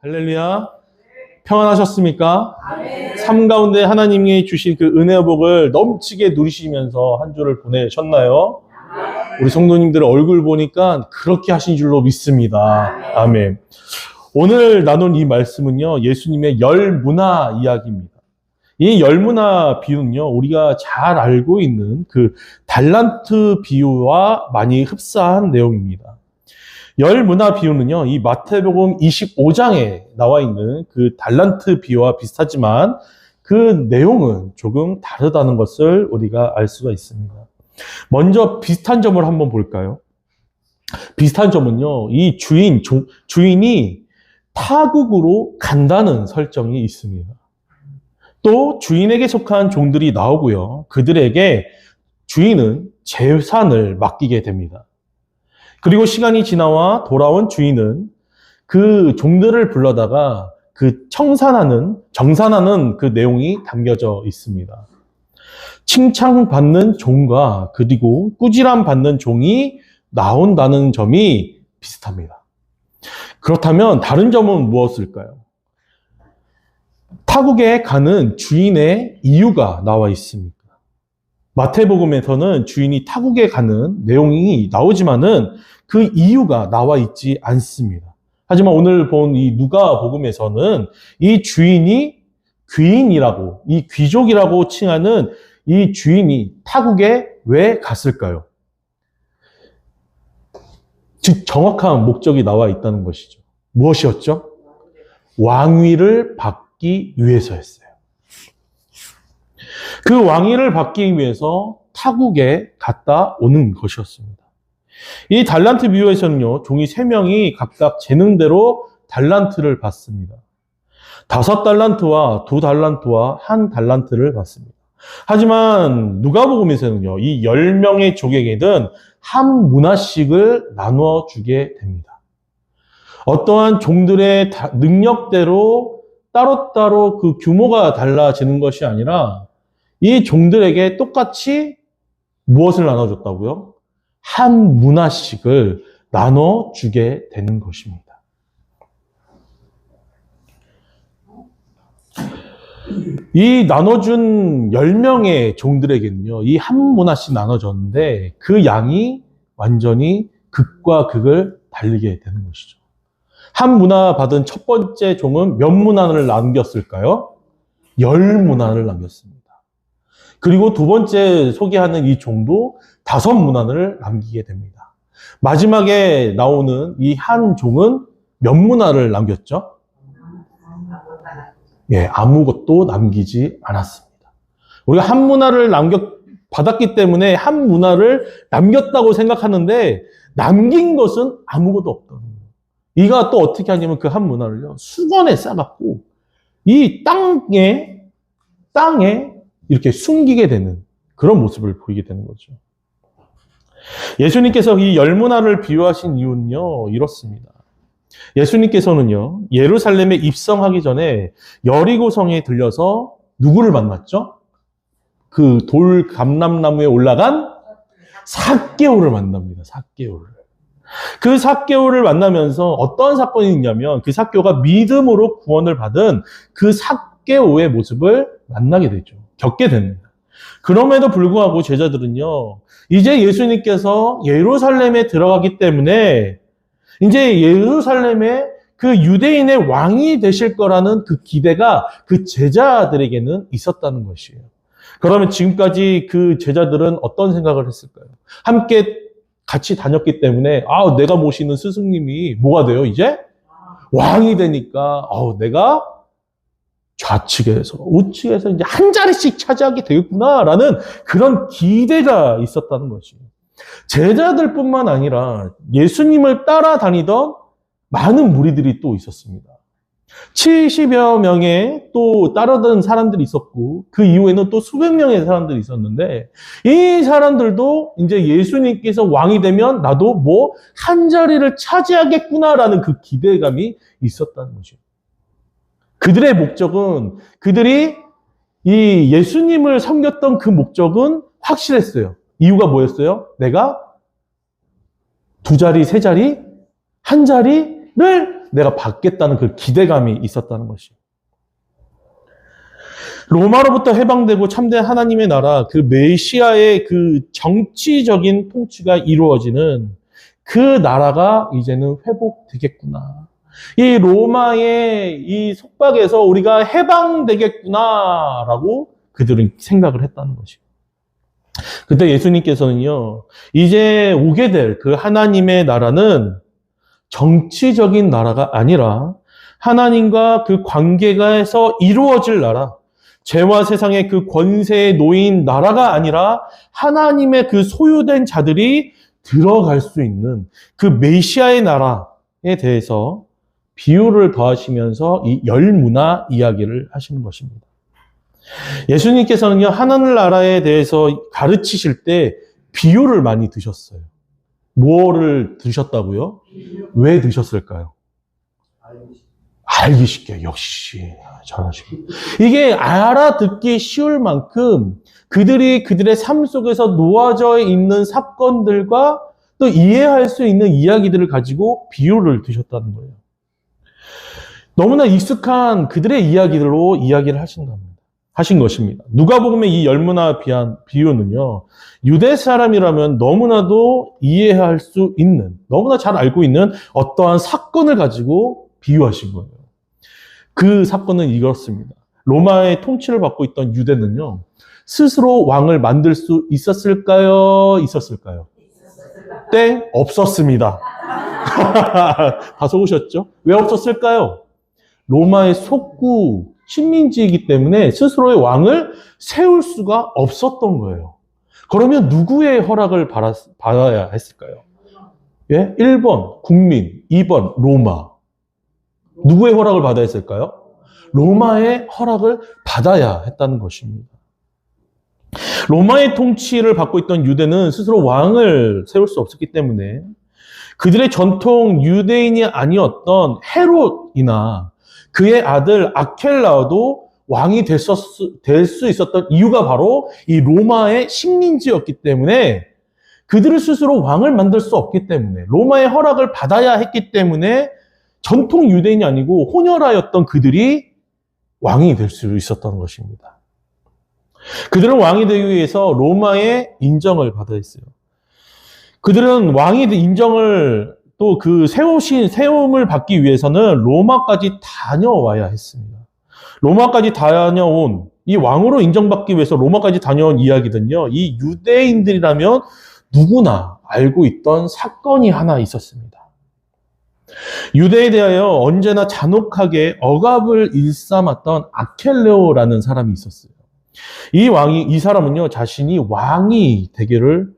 할렐루야. 평안하셨습니까? 삶 가운데 하나님이 주신 그 은혜의 복을 넘치게 누리시면서 한 주를 보내셨나요? 우리 성도님들 얼굴 보니까 그렇게 하신 줄로 믿습니다. 아멘. 오늘 나눈 이 말씀은요, 예수님의 열문화 이야기입니다. 이 열문화 비유는요, 우리가 잘 알고 있는 그 달란트 비유와 많이 흡사한 내용입니다. 열문화 비유는요, 이 마태복음 25장에 나와 있는 그 달란트 비유와 비슷하지만 그 내용은 조금 다르다는 것을 우리가 알 수가 있습니다. 먼저 비슷한 점을 한번 볼까요? 비슷한 점은요, 이 주인이 타국으로 간다는 설정이 있습니다. 또 주인에게 속한 종들이 나오고요. 그들에게 주인은 재산을 맡기게 됩니다. 그리고 시간이 지나와 돌아온 주인은 그 종들을 불러다가 그 정산하는 그 내용이 담겨져 있습니다. 칭찬받는 종과 그리고 꾸지람 받는 종이 나온다는 점이 비슷합니다. 그렇다면 다른 점은 무엇일까요? 타국에 가는 주인의 이유가 나와 있습니다. 마태복음에서는 주인이 타국에 가는 내용이 나오지만은 그 이유가 나와 있지 않습니다. 하지만 오늘 본 이 누가복음에서는 이 주인이 귀인이라고, 이 귀족이라고 칭하는 이 주인이 타국에 왜 갔을까요? 즉 정확한 목적이 나와 있다는 것이죠. 무엇이었죠? 왕위를 받기 위해서였어요. 그 왕위를 받기 위해서 타국에 갔다 오는 것이었습니다. 이 달란트 비유에서는요, 종이 3명이 각각 재능대로 달란트를 받습니다. 5달란트와 2달란트와 1달란트를 받습니다. 하지만 누가복음에서는요, 이 10명의 족에게는 한 문화씩을 나누어 주게 됩니다. 어떠한 종들의 능력대로 따로따로 그 규모가 달라지는 것이 아니라 이 종들에게 똑같이 무엇을 나눠줬다고요? 한 문화씩을 나눠주게 되는 것입니다. 이 나눠준 10명의 종들에게는요, 이 한 문화씩 나눠줬는데 그 양이 완전히 극과 극을 달리게 되는 것이죠. 한 문화 받은 첫 번째 종은 몇 문화를 남겼을까요? 10문화를 남겼습니다. 그리고 두 번째 소개하는 이 종도 5문화를 남기게 됩니다. 마지막에 나오는 이 한 종은 몇 문화를 남겼죠? 예, 아무것도 남기지 않았습니다. 우리가 한 문화를 받았기 때문에 한 문화를 남겼다고 생각하는데 남긴 것은 아무것도 없다는 거예요. 이가 또 어떻게 하냐면 그 한 문화를요, 수건에 싸갖고 이 땅에 이렇게 숨기게 되는 그런 모습을 보이게 되는 거죠. 예수님께서 이 10문화를 비유하신 이유는요, 이렇습니다. 예수님께서는요, 예루살렘에 입성하기 전에 여리고성에 들려서 누구를 만났죠? 그 돌 감람나무에 올라간 삭개오를 만납니다. 삭개오를. 그 삭개오를 만나면서 어떤 사건이 있냐면 그 삭개오가 믿음으로 구원을 받은 그 삭개오의 모습을 만나게 되죠. 겪게 됩니다. 그럼에도 불구하고 제자들은요, 이제 예수님께서 예루살렘에 들어가기 때문에 이제 예루살렘에 그 유대인의 왕이 되실 거라는 그 기대가 그 제자들에게는 있었다는 것이에요. 그러면 지금까지 그 제자들은 어떤 생각을 했을까요? 함께 같이 다녔기 때문에 내가 모시는 스승님이 뭐가 돼요? 이제 왕이 되니까 내가 좌측에서 우측에서 이제 한 자리씩 차지하게 되겠구나라는 그런 기대가 있었다는 것이에요. 제자들뿐만 아니라 예수님을 따라다니던 많은 무리들이 또 있었습니다. 70여 명의 또 따르던 사람들이 있었고 그 이후에는 또 수백 명의 사람들이 있었는데 이 사람들도 이제 예수님께서 왕이 되면 나도 한 자리를 차지하겠구나라는 그 기대감이 있었다는 거죠. 그들의 목적은 그들이 이 예수님을 섬겼던 그 목적은 확실했어요. 이유가 뭐였어요? 내가 2자리, 3자리, 1자리를 내가 받겠다는 그 기대감이 있었다는 것이에요. 로마로부터 해방되고 참된 하나님의 나라, 그 메시아의 그 정치적인 통치가 이루어지는 그 나라가 이제는 회복되겠구나. 이 로마의 이 속박에서 우리가 해방되겠구나라고 그들은 생각을 했다는 것이에요. 그때 예수님께서는요, 이제 오게 될 그 하나님의 나라는 정치적인 나라가 아니라 하나님과 그 관계가에서 이루어질 나라, 죄와 세상의 그 권세에 놓인 나라가 아니라 하나님의 그 소유된 자들이 들어갈 수 있는 그 메시아의 나라에 대해서 비유를 더하시면서 이 열문화 이야기를 하시는 것입니다. 예수님께서는요, 하나님 나라에 대해서 가르치실 때 비유를 많이 드셨어요. 뭐를 드셨다고요? 왜 드셨을까요? 알기 쉽게. 역시 잘하시고. 이게 알아듣기 쉬울 만큼 그들의 삶 속에서 놓아져 있는 사건들과 또 이해할 수 있는 이야기들을 가지고 비유를 드셨다는 거예요. 너무나 익숙한 그들의 이야기들로 이야기를 하신 것입니다. 누가복음의 이 열문화 비유는요, 유대 사람이라면 너무나도 이해할 수 있는, 너무나 잘 알고 있는 어떠한 사건을 가지고 비유하신 거예요. 그 사건은 이렇습니다. 로마의 통치를 받고 있던 유대는요, 스스로 왕을 만들 수 있었을까요? 땡, 없었습니다. 다 속으셨죠? 왜 없었을까요? 로마의 속구 식민지이기 때문에 스스로의 왕을 세울 수가 없었던 거예요. 그러면 누구의 허락을 받아야 했을까요? 예? 1번 국민, 2번 로마. 누구의 허락을 받아야 했을까요? 로마의 허락을 받아야 했다는 것입니다. 로마의 통치를 받고 있던 유대는 스스로 왕을 세울 수 없었기 때문에 그들의 전통 유대인이 아니었던 헤롯이나 그의 아들 아켈라도 왕이 될 수 있었던 이유가 바로 이 로마의 식민지였기 때문에 그들을 스스로 왕을 만들 수 없기 때문에 로마의 허락을 받아야 했기 때문에 전통 유대인이 아니고 혼혈하였던 그들이 왕이 될 수 있었던 것입니다. 그들은 왕이 되기 위해서 로마의 인정을 받아야 했어요. 그들은 왕이 인정을 또 그 세움을 받기 위해서는 로마까지 다녀와야 했습니다. 로마까지 다녀온, 이 왕으로 인정받기 위해서 로마까지 다녀온 이야기는요, 이 유대인들이라면 누구나 알고 있던 사건이 하나 있었습니다. 유대에 대하여 언제나 잔혹하게 억압을 일삼았던 아켈레오라는 사람이 있었어요. 이 사람은요, 자신이 왕이 되기를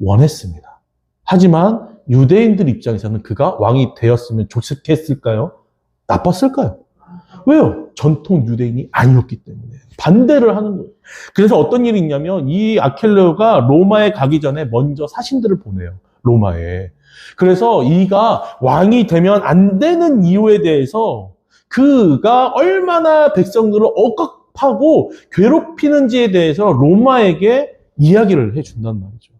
원했습니다. 하지만 유대인들 입장에서는 그가 왕이 되었으면 좋겠을까요? 나빴을까요? 왜요? 전통 유대인이 아니었기 때문에 반대를 하는 거예요. 그래서 어떤 일이 있냐면 이 아켈레오가 로마에 가기 전에 먼저 사신들을 보내요. 로마에. 그래서 이가 왕이 되면 안 되는 이유에 대해서 그가 얼마나 백성들을 억압하고 괴롭히는지에 대해서 로마에게 이야기를 해준단 말이죠.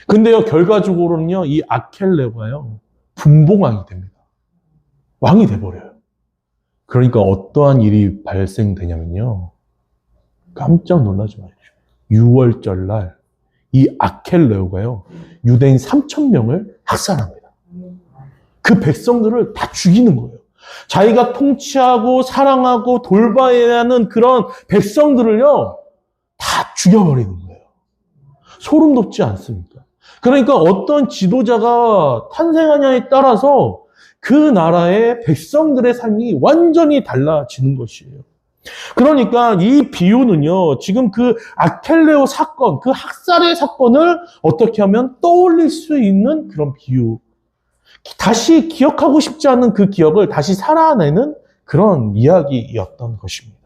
근데요, 결과적으로는요, 이 아켈레오가요, 분봉왕이 됩니다. 왕이 돼버려요. 그러니까 어떠한 일이 발생되냐면요, 깜짝 놀라지 마십시오. 6월절 날 이 아켈레오가요, 유대인 3,000명을 학살합니다. 그 백성들을 다 죽이는 거예요. 자기가 통치하고 사랑하고 돌봐야 하는 그런 백성들을요, 다 죽여버리는 거예요. 소름 돋지 않습니까? 그러니까 어떤 지도자가 탄생하냐에 따라서 그 나라의 백성들의 삶이 완전히 달라지는 것이에요. 그러니까 이 비유는요, 지금 그 아켈레오 사건, 그 학살의 사건을 어떻게 하면 떠올릴 수 있는 그런 비유. 다시 기억하고 싶지 않은 그 기억을 다시 살아내는 그런 이야기였던 것입니다.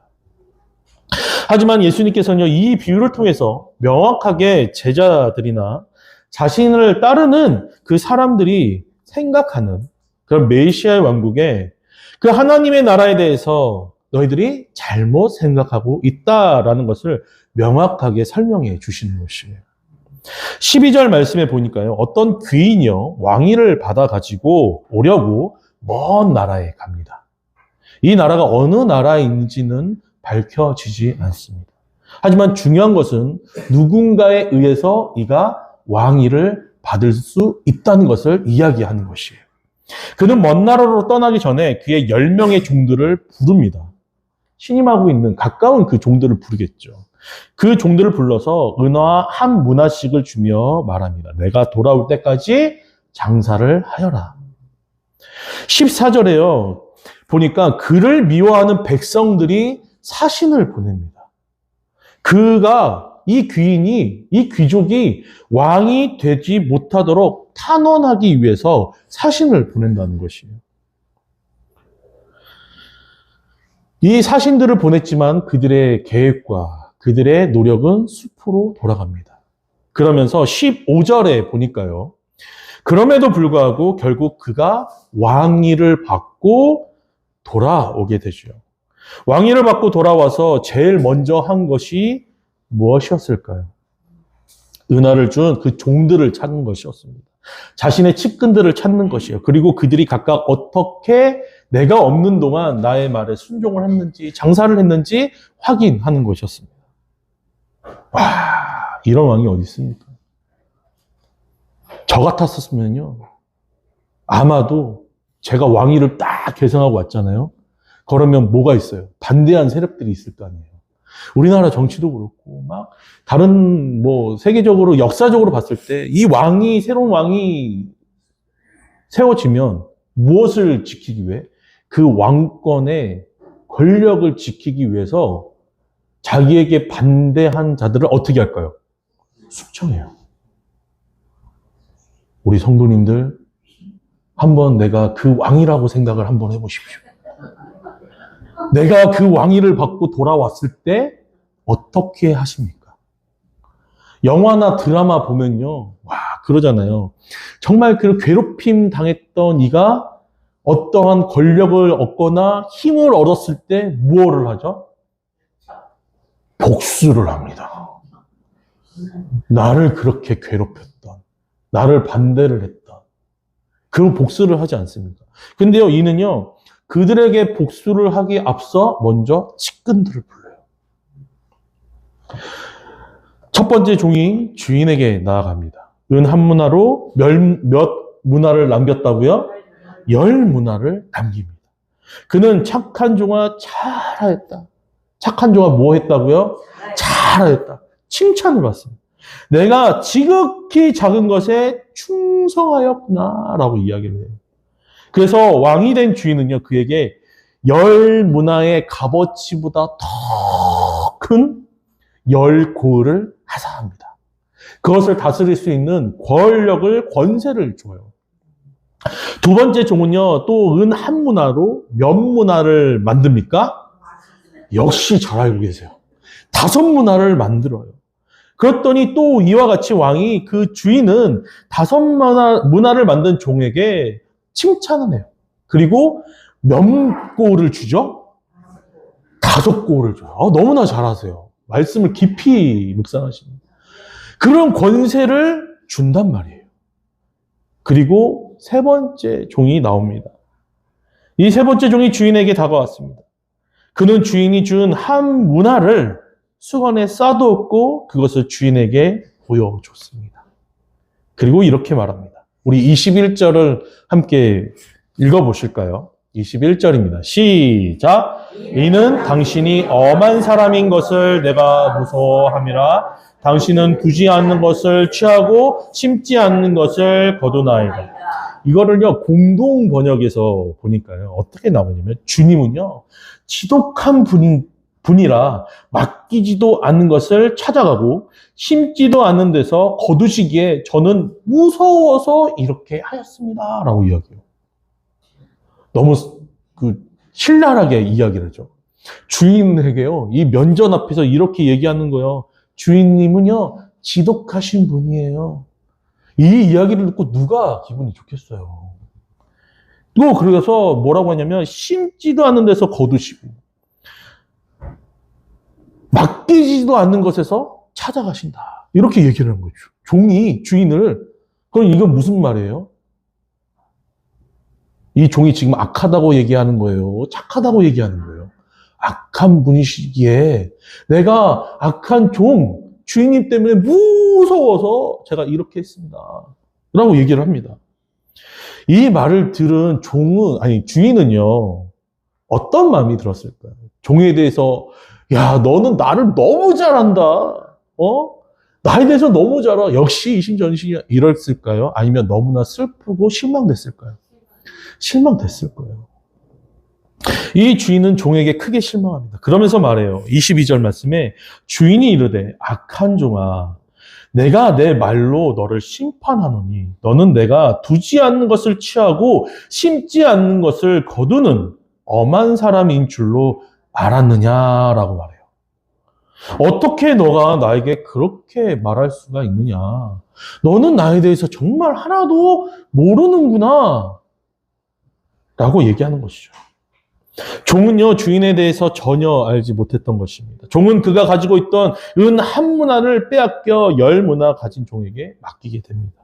하지만 예수님께서는요, 이 비유를 통해서 명확하게 제자들이나 자신을 따르는 그 사람들이 생각하는 그런 메시아의 왕국에 그 하나님의 나라에 대해서 너희들이 잘못 생각하고 있다라는 것을 명확하게 설명해 주시는 것이에요. 12절 말씀에 보니까요, 어떤 귀인이요, 왕위를 받아가지고 오려고 먼 나라에 갑니다. 이 나라가 어느 나라에 있는지는 밝혀지지 않습니다. 하지만 중요한 것은 누군가에 의해서 이가 왕위를 받을 수 있다는 것을 이야기하는 것이에요. 그는 먼 나라로 떠나기 전에 그의 10명의 종들을 부릅니다. 신임하고 있는 가까운 그 종들을 부르겠죠. 그 종들을 불러서 은화와 한 문화씩을 주며 말합니다. 내가 돌아올 때까지 장사를 하여라. 14절에요. 보니까 그를 미워하는 백성들이 사신을 보냅니다. 이 귀족이 왕이 되지 못하도록 탄원하기 위해서 사신을 보낸다는 것이에요. 이 사신들을 보냈지만 그들의 계획과 그들의 노력은 숲으로 돌아갑니다. 그러면서 15절에 보니까요. 그럼에도 불구하고 결국 그가 왕위를 받고 돌아오게 되죠. 왕위를 받고 돌아와서 제일 먼저 한 것이 무엇이었을까요? 은화를 준 그 종들을 찾는 것이었습니다. 자신의 측근들을 찾는 것이에요. 그리고 그들이 각각 어떻게 내가 없는 동안 나의 말에 순종을 했는지, 장사를 했는지 확인하는 것이었습니다. 와, 이런 왕이 어디 있습니까? 저 같았었으면요. 아마도 제가 왕위를 딱 계승하고 왔잖아요. 그러면 뭐가 있어요? 반대한 세력들이 있을 거 아니에요. 우리나라 정치도 그렇고, 막, 다른, 세계적으로, 역사적으로 봤을 때, 새로운 왕이 세워지면 무엇을 지키기 위해? 그 왕권의 권력을 지키기 위해서 자기에게 반대한 자들을 어떻게 할까요? 숙청해요. 우리 성도님들, 한번 내가 그 왕이라고 생각을 한번 해보십시오. 내가 그 왕위를 받고 돌아왔을 때 어떻게 하십니까? 영화나 드라마 보면요. 와, 그러잖아요. 정말 그 괴롭힘 당했던 이가 어떠한 권력을 얻거나 힘을 얻었을 때 무엇을 하죠? 복수를 합니다. 나를 그렇게 괴롭혔던, 나를 반대를 했던, 그 복수를 하지 않습니까? 근데요, 이는요, 그들에게 복수를 하기에 앞서 먼저 측근들을 불러요. 첫 번째 종이 주인에게 나아갑니다. 은 한 문화로 몇 문화를 남겼다고요? 10문화를 남깁니다. 그는 착한 종아 잘하였다. 착한 종아 뭐 했다고요? 잘하였다. 칭찬을 받습니다. 내가 지극히 작은 것에 충성하였구나라고 이야기를 해요. 그래서 왕이 된 주인은요, 그에게 10문화의 값어치보다 더 큰 10고을을 하사합니다. 그것을 다스릴 수 있는 권세를 줘요. 두 번째 종은요, 또 은 한 문화로 몇 문화를 만듭니까? 역시 잘 알고 계세요. 5문화를 만들어요. 그랬더니 또 이와 같이 왕이 그 주인은 5문화를 만든 종에게 칭찬을 해요. 그리고 몇 고을을 주죠? 5고을을 줘요. 너무나 잘하세요. 말씀을 깊이 묵상하십니다. 그런 권세를 준단 말이에요. 그리고 세 번째 종이 나옵니다. 이 세 번째 종이 주인에게 다가왔습니다. 그는 주인이 준 한 문화를 수건에 싸두었고 그것을 주인에게 보여줬습니다. 그리고 이렇게 말합니다. 우리 21절을 함께 읽어보실까요? 21절입니다. 시작! 이는 당신이 엄한 사람인 것을 내가 무서워함이라. 당신은 두지 않는 것을 취하고 심지 않는 것을 거두나이다. 이거를요, 공동 번역에서 보니까요, 어떻게 나오냐면, 주님은요, 지독한 분이라 맡기지도 않는 것을 찾아가고, 심지도 않는 데서 거두시기에 저는 무서워서 이렇게 하였습니다. 라고 이야기해요. 너무 신랄하게 이야기를 하죠. 주인에게요, 이 면전 앞에서 이렇게 얘기하는 거예요. 주인님은요, 지독하신 분이에요. 이 이야기를 듣고 누가 기분이 좋겠어요. 또 그래서 뭐라고 하냐면 심지도 않는 데서 거두시고 맡기지도 않는 것에서 찾아가신다. 이렇게 얘기를 하는 거죠. 종이 주인을. 그럼 이건 무슨 말이에요? 이 종이 지금 악하다고 얘기하는 거예요? 착하다고 얘기하는 거예요? 악한 분이시기에 내가 악한 주인님 때문에 무서워서 제가 이렇게 했습니다. 라고 얘기를 합니다. 이 말을 들은 주인은요, 어떤 마음이 들었을까요? 종에 대해서, 야, 너는 나를 너무 잘한다. 나에 대해서 너무 잘 알아. 역시 이심전심이야. 이랬을까요? 아니면 너무나 슬프고 실망됐을까요? 실망됐을 거예요. 이 주인은 종에게 크게 실망합니다. 그러면서 말해요. 22절 말씀에 주인이 이르되 악한 종아 내가 내 말로 너를 심판하노니 너는 내가 두지 않는 것을 취하고 심지 않는 것을 거두는 엄한 사람인 줄로 알았느냐라고 말해요. 어떻게 너가 나에게 그렇게 말할 수가 있느냐? 너는 나에 대해서 정말 하나도 모르는구나 라고 얘기하는 것이죠. 종은요, 주인에 대해서 전혀 알지 못했던 것입니다. 종은 그가 가지고 있던 은 한 문화를 빼앗겨 10문화 가진 종에게 맡기게 됩니다.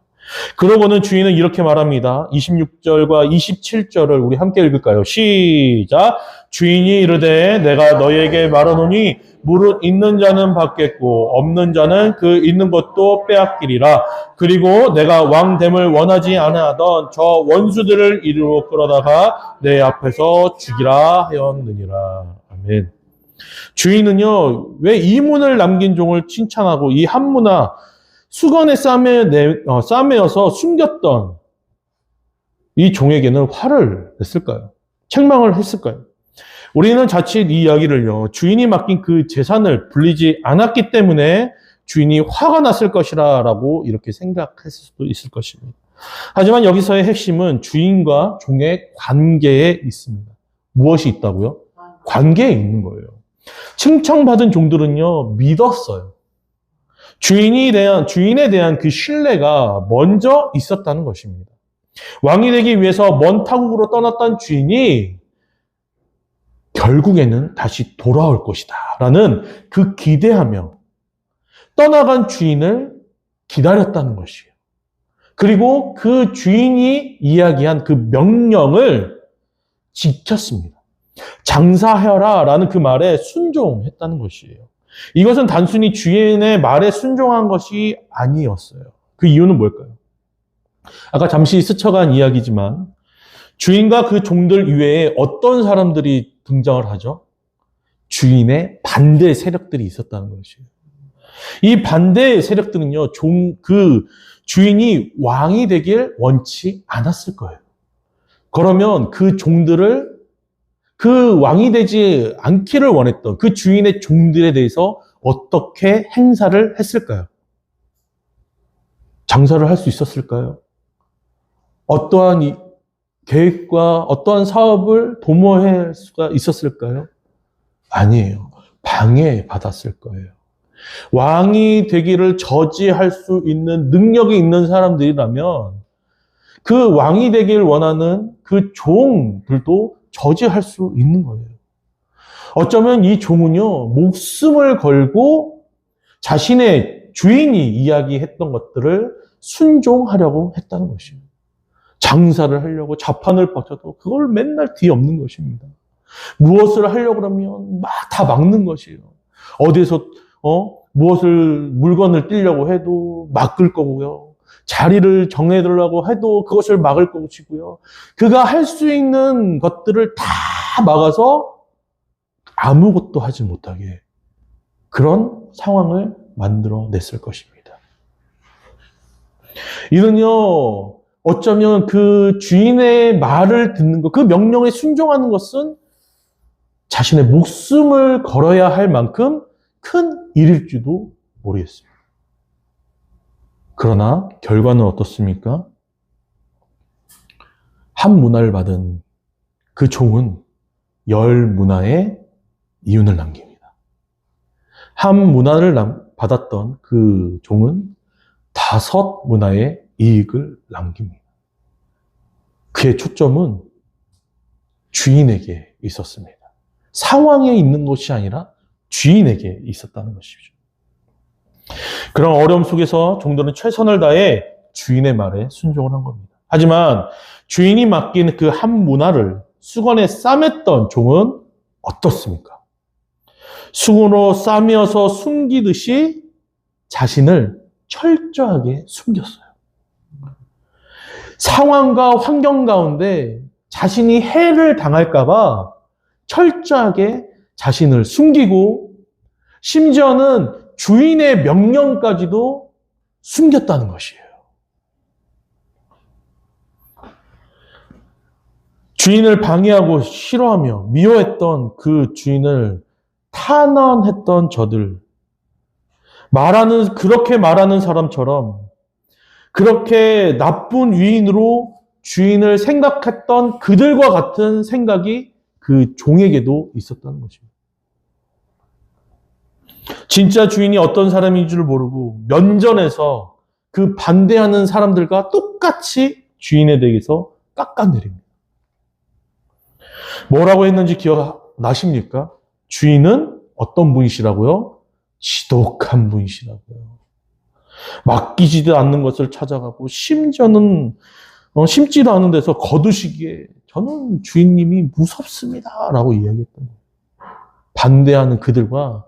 그러고는 주인은 이렇게 말합니다. 26절과 27절을 우리 함께 읽을까요? 시작! 주인이 이르되 내가 너희에게 말하노니 무릇 있는 자는 받겠고 없는 자는 그 있는 것도 빼앗기리라. 그리고 내가 왕됨을 원하지 아니하던 저 원수들을 이리로 끌어다가 내 앞에서 죽이라 하였느니라. 아멘. 주인은요, 왜 이 문을 남긴 종을 칭찬하고 이 한 문화 수건에 싸매어서 숨겼던 이 종에게는 화를 냈을까요? 책망을 했을까요? 우리는 자칫 이 이야기를요, 주인이 맡긴 그 재산을 불리지 않았기 때문에 주인이 화가 났을 것이라고 이렇게 생각했을 수도 있을 것입니다. 하지만 여기서의 핵심은 주인과 종의 관계에 있습니다. 무엇이 있다고요? 관계에 있는 거예요. 칭찬받은 종들은요, 믿었어요. 주인에 대한 그 신뢰가 먼저 있었다는 것입니다. 왕이 되기 위해서 먼 타국으로 떠났던 주인이 결국에는 다시 돌아올 것이다 라는 그 기대하며 떠나간 주인을 기다렸다는 것이에요. 그리고 그 주인이 이야기한 그 명령을 지켰습니다. 장사하여라 라는 그 말에 순종했다는 것이에요. 이것은 단순히 주인의 말에 순종한 것이 아니었어요. 그 이유는 뭘까요? 아까 잠시 스쳐간 이야기지만 주인과 그 종들 이외에 어떤 사람들이 등장을 하죠? 주인의 반대 세력들이 있었다는 것이에요. 이 반대 세력들은요, 그 주인이 왕이 되길 원치 않았을 거예요. 그러면 그 종들을 그 왕이 되지 않기를 원했던 그 주인의 종들에 대해서 어떻게 행사를 했을까요? 장사를 할 수 있었을까요? 어떠한 계획과 어떠한 사업을 도모할 수가 있었을까요? 아니에요. 방해받았을 거예요. 왕이 되기를 저지할 수 있는 능력이 있는 사람들이라면 그 왕이 되길 원하는 그 종들도 저지할 수 있는 거예요. 어쩌면 이 종은요, 목숨을 걸고 자신의 주인이 이야기했던 것들을 순종하려고 했다는 것이에요. 장사를 하려고 자판을 뻗쳐도 그걸 맨날 뒤엎는 것입니다. 무엇을 하려고 그러면 막 다 막는 것이에요. 어디에서 물건을 띄려고 해도 막을 거고요. 자리를 정해두려고 해도 그것을 막을 것이고요. 그가 할 수 있는 것들을 다 막아서 아무것도 하지 못하게 그런 상황을 만들어냈을 것입니다. 이는요, 어쩌면 그 주인의 말을 듣는 것, 그 명령에 순종하는 것은 자신의 목숨을 걸어야 할 만큼 큰 일일지도 모르겠습니다. 그러나 결과는 어떻습니까? 한 문화를 받은 그 종은 10문화의 이윤을 남깁니다. 한 문화를 받았던 그 종은 5문화의 이익을 남깁니다. 그의 초점은 주인에게 있었습니다. 상황에 있는 것이 아니라 주인에게 있었다는 것이죠. 그런 어려움 속에서 종들은 최선을 다해 주인의 말에 순종을 한 겁니다. 하지만 주인이 맡긴 그 한 문화를 수건에 싸맸던 종은 어떻습니까? 수건으로 싸매어서 숨기듯이 자신을 철저하게 숨겼어요. 상황과 환경 가운데 자신이 해를 당할까봐 철저하게 자신을 숨기고 심지어는 주인의 명령까지도 숨겼다는 것이에요. 주인을 방해하고 싫어하며 미워했던 그 주인을 탄원했던 저들, 그렇게 말하는 사람처럼 그렇게 나쁜 위인으로 주인을 생각했던 그들과 같은 생각이 그 종에게도 있었다는 것입니다. 진짜 주인이 어떤 사람인 줄 모르고 면전에서 그 반대하는 사람들과 똑같이 주인에 대해서 깎아내립니다. 뭐라고 했는지 기억나십니까? 주인은 어떤 분이시라고요? 지독한 분이시라고요. 맡기지도 않는 것을 찾아가고 심지어는 심지도 않은 데서 거두시기에 저는 주인님이 무섭습니다 라고 이야기했던 거예요. 반대하는 그들과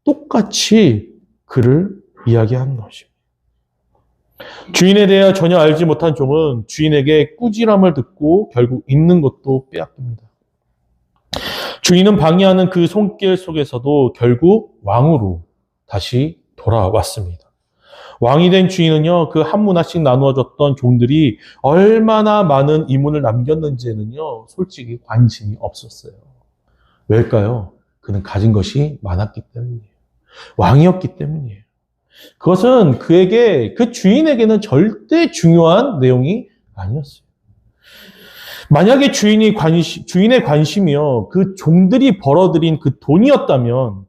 똑같이 그를 이야기한 것입니다. 주인에 대해 전혀 알지 못한 종은 주인에게 꾸지람을 듣고 결국 있는 것도 빼앗깁니다. 주인은 방해하는 그 손길 속에서도 결국 왕으로 다시 돌아왔습니다. 왕이 된 주인은요, 그 한 문화씩 나누어졌던 종들이 얼마나 많은 이문을 남겼는지에는요, 솔직히 관심이 없었어요. 왜일까요? 그는 가진 것이 많았기 때문이에요. 왕이었기 때문이에요. 그것은 그 주인에게는 절대 중요한 내용이 아니었어요. 만약에 주인의 관심이요, 그 종들이 벌어들인 그 돈이었다면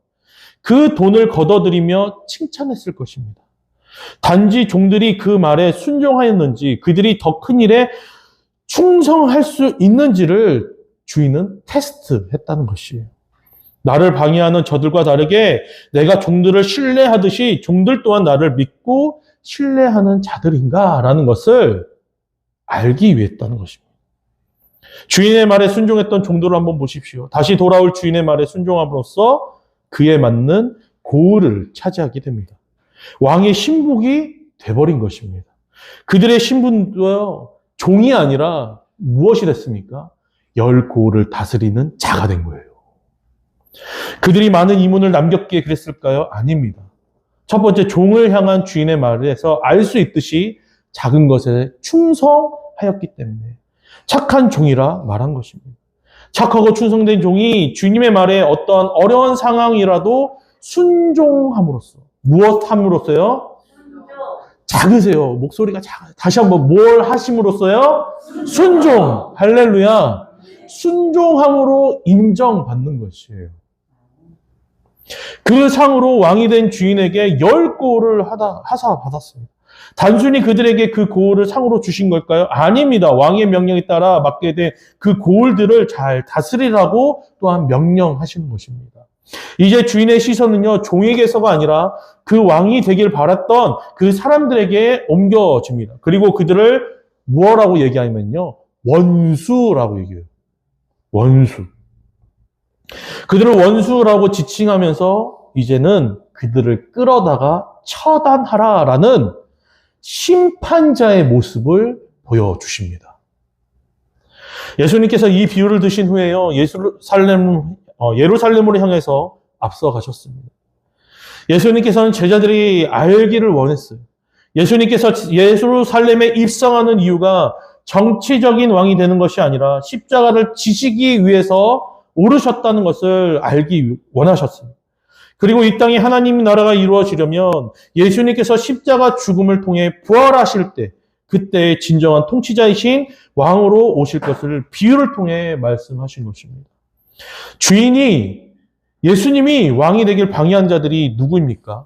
그 돈을 걷어들이며 칭찬했을 것입니다. 단지 종들이 그 말에 순종하였는지 그들이 더 큰 일에 충성할 수 있는지를 주인은 테스트했다는 것이에요. 나를 방해하는 저들과 다르게 내가 종들을 신뢰하듯이 종들 또한 나를 믿고 신뢰하는 자들인가라는 것을 알기 위했다는 것입니다. 주인의 말에 순종했던 종들을 한번 보십시오. 다시 돌아올 주인의 말에 순종함으로써 그에 맞는 고을을 차지하게 됩니다. 왕의 신복이 돼버린 것입니다. 그들의 신분도 종이 아니라 무엇이 됐습니까? 10고을을 다스리는 자가 된 거예요. 그들이 많은 이문을 남겼기에 그랬을까요? 아닙니다. 첫 번째, 종을 향한 주인의 말에서 알 수 있듯이 작은 것에 충성하였기 때문에 착한 종이라 말한 것입니다. 착하고 충성된 종이 주님의 말에 어떠한 어려운 상황이라도 순종함으로써, 무엇 함으로써요? 작으세요. 목소리가 작아요. 다시 한번 뭘 하심으로써요? 순종. 할렐루야. 순종함으로 인정받는 것이에요. 그 상으로 왕이 된 주인에게 10고을을 하사 받았습니다. 단순히 그들에게 그 고을을 상으로 주신 걸까요? 아닙니다. 왕의 명령에 따라 맡게 된 그 고을들을 잘 다스리라고 또한 명령하시는 것입니다. 이제 주인의 시선은요, 종에게서가 아니라 그 왕이 되길 바랐던 그 사람들에게 옮겨집니다. 그리고 그들을 무엇라고 얘기하면요, 원수라고 얘기해요. 원수. 그들을 원수라고 지칭하면서 이제는 그들을 끌어다가 처단하라라는 심판자의 모습을 보여주십니다. 예수님께서 이 비유를 드신 후에요, 예루살렘으로 향해서 앞서가셨습니다. 예수님께서는 제자들이 알기를 원했어요. 예수님께서 예루살렘에 입성하는 이유가 정치적인 왕이 되는 것이 아니라 십자가를 지시기 위해서 오르셨다는 것을 알기 원하셨습니다. 그리고 이 땅에 하나님 나라가 이루어지려면 예수님께서 십자가 죽음을 통해 부활하실 때, 그때 진정한 통치자이신 왕으로 오실 것을 비유를 통해 말씀하신 것입니다. 예수님이 왕이 되길 방해한 자들이 누구입니까?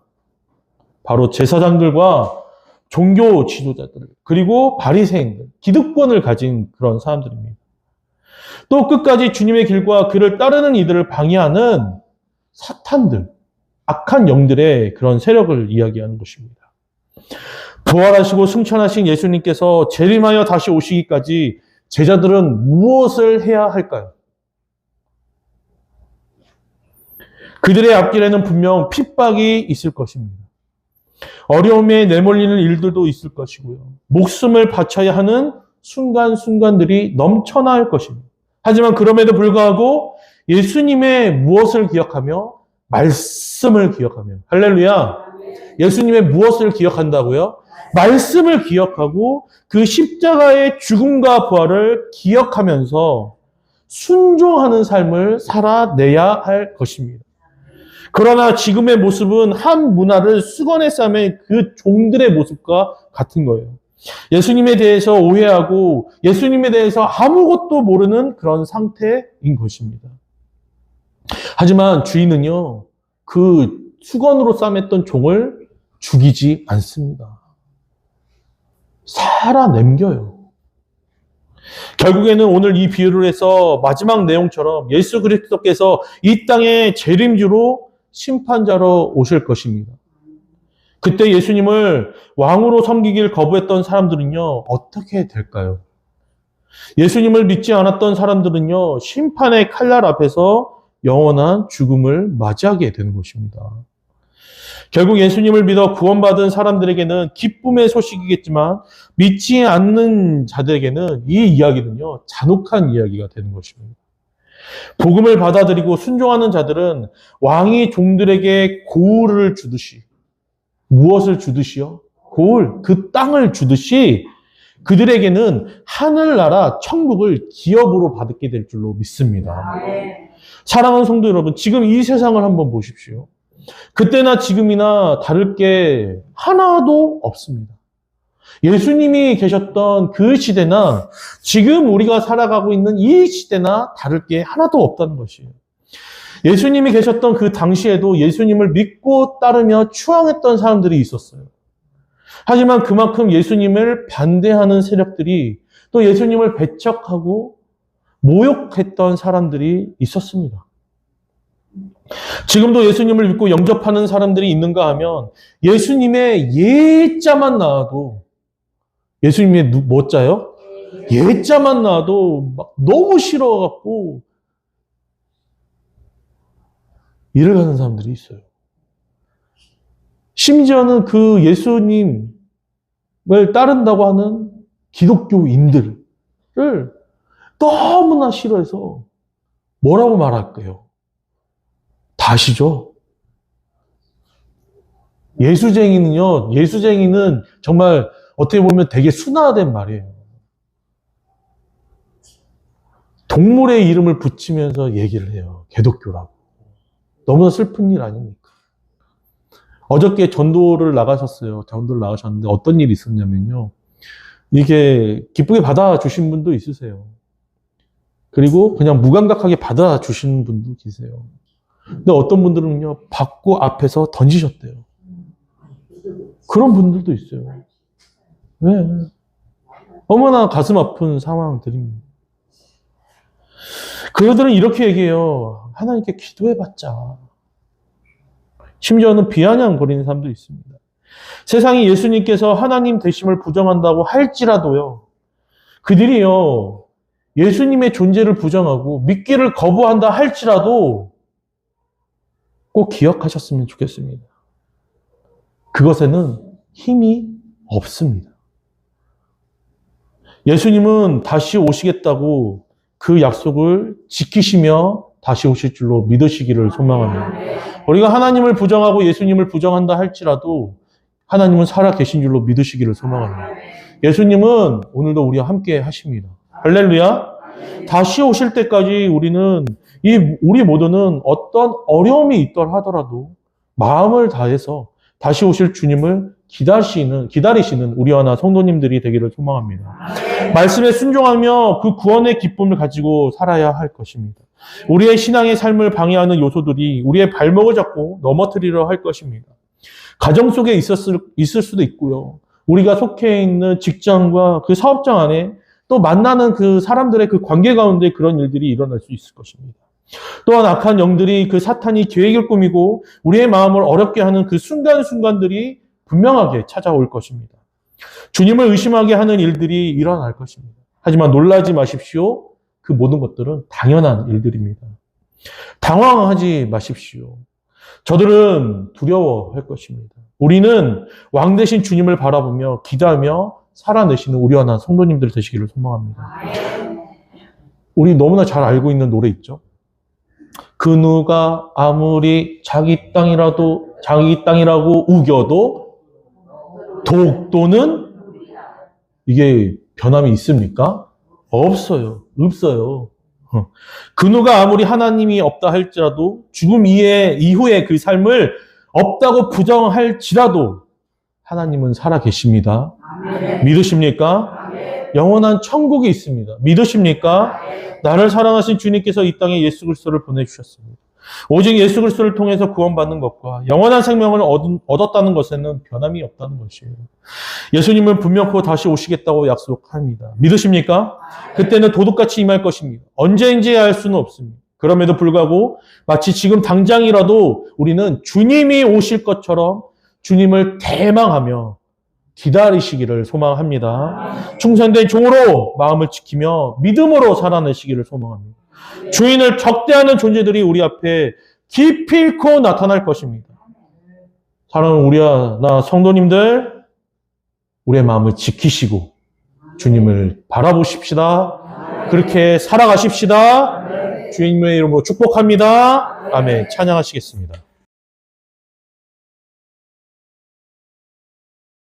바로 제사장들과 종교 지도자들, 그리고 바리새인들, 기득권을 가진 그런 사람들입니다. 또 끝까지 주님의 길과 그를 따르는 이들을 방해하는 사탄들, 악한 영들의 그런 세력을 이야기하는 것입니다. 부활하시고 승천하신 예수님께서 재림하여 다시 오시기까지 제자들은 무엇을 해야 할까요? 그들의 앞길에는 분명 핍박이 있을 것입니다. 어려움에 내몰리는 일들도 있을 것이고요. 목숨을 바쳐야 하는 순간순간들이 넘쳐날 것입니다. 하지만 그럼에도 불구하고 예수님의 무엇을 기억하며? 말씀을 기억하며. 할렐루야. 예수님의 무엇을 기억한다고요? 말씀을 기억하고 그 십자가의 죽음과 부활을 기억하면서 순종하는 삶을 살아내야 할 것입니다. 그러나 지금의 모습은 한 문화를 수건에 싸맨 그 종들의 모습과 같은 거예요. 예수님에 대해서 오해하고 예수님에 대해서 아무것도 모르는 그런 상태인 것입니다. 하지만 주인은요, 그 수건으로 싸맸던 종을 죽이지 않습니다. 살아남겨요. 결국에는 오늘 이 비유를 해서 마지막 내용처럼 예수 그리스도께서 이 땅의 재림주로 심판자로 오실 것입니다. 그때 예수님을 왕으로 섬기길 거부했던 사람들은요, 어떻게 될까요? 예수님을 믿지 않았던 사람들은요, 심판의 칼날 앞에서 영원한 죽음을 맞이하게 되는 것입니다. 결국 예수님을 믿어 구원받은 사람들에게는 기쁨의 소식이겠지만 믿지 않는 자들에게는 이 이야기는요, 잔혹한 이야기가 되는 것입니다. 복음을 받아들이고 순종하는 자들은 왕이 종들에게 고을을 주듯이, 무엇을 주듯이요? 고을, 그 땅을 주듯이 그들에게는 하늘나라 천국을 기업으로 받게 될 줄로 믿습니다. 사랑하는 성도 여러분, 지금 이 세상을 한번 보십시오. 그때나 지금이나 다를 게 하나도 없습니다. 예수님이 계셨던 그 시대나 지금 우리가 살아가고 있는 이 시대나 다를 게 하나도 없다는 것이에요. 예수님이 계셨던 그 당시에도 예수님을 믿고 따르며 추앙했던 사람들이 있었어요. 하지만 그만큼 예수님을 반대하는 세력들이 또 예수님을 배척하고 모욕했던 사람들이 있었습니다. 지금도 예수님을 믿고 영접하는 사람들이 있는가 하면 예수님의 예자만 나와도 예수님의 뭐 자요? 예자만 나와도 막 너무 싫어갖고 일을 가는 사람들이 있어요. 심지어는 그 예수님을 따른다고 하는 기독교인들을 너무나 싫어해서 뭐라고 말할까요? 다시죠. 예수쟁이는 정말 어떻게 보면 되게 순화된 말이에요. 동물의 이름을 붙이면서 얘기를 해요. 개독교라고. 너무나 슬픈 일 아닙니까? 어저께 전도를 나가셨어요. 전도를 나가셨는데 어떤 일이 있었냐면요. 이게 기쁘게 받아주신 분도 있으세요. 그리고 그냥 무감각하게 받아주시는 분도 계세요. 근데 어떤 분들은요, 받고 앞에서 던지셨대요. 그런 분들도 있어요. 왜? 얼마나 가슴 아픈 상황들입니다. 그들은 이렇게 얘기해요. 하나님께 기도해봤자. 심지어는 비아냥거리는 사람도 있습니다. 세상이 예수님께서 하나님 되심을 부정한다고 할지라도요, 그들이요, 예수님의 존재를 부정하고 믿기를 거부한다 할지라도 꼭 기억하셨으면 좋겠습니다. 그것에는 힘이 없습니다. 예수님은 다시 오시겠다고 그 약속을 지키시며 다시 오실 줄로 믿으시기를 소망합니다. 우리가 하나님을 부정하고 예수님을 부정한다 할지라도 하나님은 살아 계신 줄로 믿으시기를 소망합니다. 예수님은 오늘도 우리와 함께 하십니다. 할렐루야. 다시 오실 때까지 우리 모두는 어떤 어려움이 있더라 하더라도 마음을 다해서 다시 오실 주님을 기다리시는 우리와 나 성도님들이 되기를 소망합니다. 말씀에 순종하며 그 구원의 기쁨을 가지고 살아야 할 것입니다. 우리의 신앙의 삶을 방해하는 요소들이 우리의 발목을 잡고 넘어뜨리려 할 것입니다. 가정 속에 있을 수도 있고요. 우리가 속해 있는 직장과 그 사업장 안에 또 만나는 그 사람들의 그 관계 가운데 그런 일들이 일어날 수 있을 것입니다. 또한 악한 영들이 그 사탄이 계획을 꾸미고 우리의 마음을 어렵게 하는 그 순간순간들이 분명하게 찾아올 것입니다. 주님을 의심하게 하는 일들이 일어날 것입니다. 하지만 놀라지 마십시오. 그 모든 것들은 당연한 일들입니다. 당황하지 마십시오. 저들은 두려워할 것입니다. 우리는 왕 되신 주님을 바라보며 기도하며 살아내시는 우리 하나 성도님들 되시기를 소망합니다. 우리 너무나 잘 알고 있는 노래 있죠. 그 누가 아무리 자기 땅이라고 우겨도 독도는 이게 변함이 있습니까? 없어요. 그 누가 아무리 하나님이 없다 할지라도 죽음 이후에 그 삶을 없다고 부정할지라도 하나님은 살아 계십니다. 믿으십니까? 영원한 천국이 있습니다. 믿으십니까? 나를 사랑하신 주님께서 이 땅에 예수 그리스도를 보내주셨습니다. 오직 예수 그리스도를 통해서 구원받는 것과 영원한 생명을 얻었다는 것에는 변함이 없다는 것이에요. 예수님은 분명코 다시 오시겠다고 약속합니다. 믿으십니까? 그때는 도둑같이 임할 것입니다. 언제인지 알 수는 없습니다. 그럼에도 불구하고 마치 지금 당장이라도 우리는 주님이 오실 것처럼 주님을 대망하며 기다리시기를 소망합니다. 충성된 종으로 마음을 지키며 믿음으로 살아내시기를 소망합니다. 주인을 적대하는 존재들이 우리 앞에 기필코 나타날 것입니다. 사랑하는 우리나 성도님들, 우리의 마음을 지키시고 주님을 바라보십시다. 그렇게 살아가십시다. 주님의 이름으로 축복합니다. 아멘. 찬양하시겠습니다.